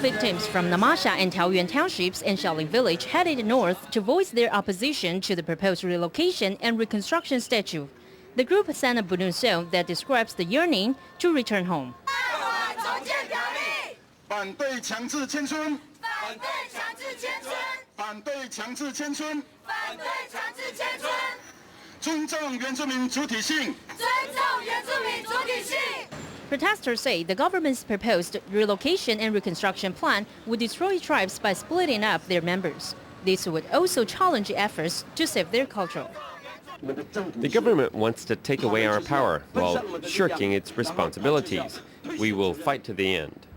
victims from Namasia and Taoyuan townships and Shaolin village headed north to voice their opposition to the proposed relocation and reconstruction statute. The group sent a balloon song that describes the yearning to return home. 反对强制迁村，反对强制迁村，反对强制迁村，反对强制迁村，尊重原住民主体性，尊重原住民主体性。 Protesters say the government's proposed relocation and reconstruction plan would destroy tribes by splitting up their members. This would also challenge efforts to save their culture. The government wants to take away our power while shirking its responsibilities. We will fight to the end.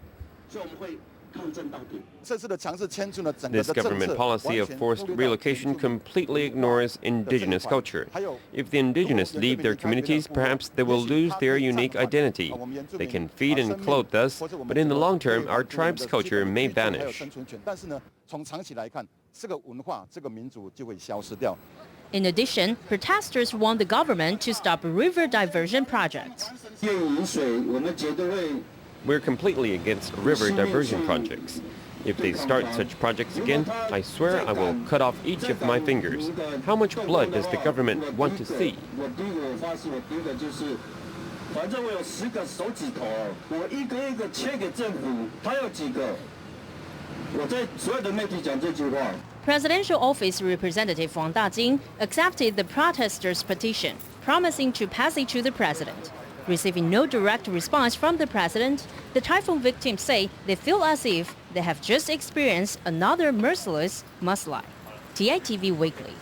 This government policy of forced relocation completely ignores indigenous culture. If the indigenous leave their communities, perhaps they will lose their unique identity. They can feed and clothe us, but in the long term, our tribe's culture may vanish. In addition, protesters want the government to stop river diversion projects. We're completely against river diversion projects. If they start such projects again, I swear I will cut off each of my fingers. How much blood does the government want to see? Presidential Office Representative Wang Dajing accepted the protesters' petition, promising to pass it to the president. Receiving no direct response from the president, the typhoon victims say they feel as if they have just experienced another merciless mudslide. TITV Weekly.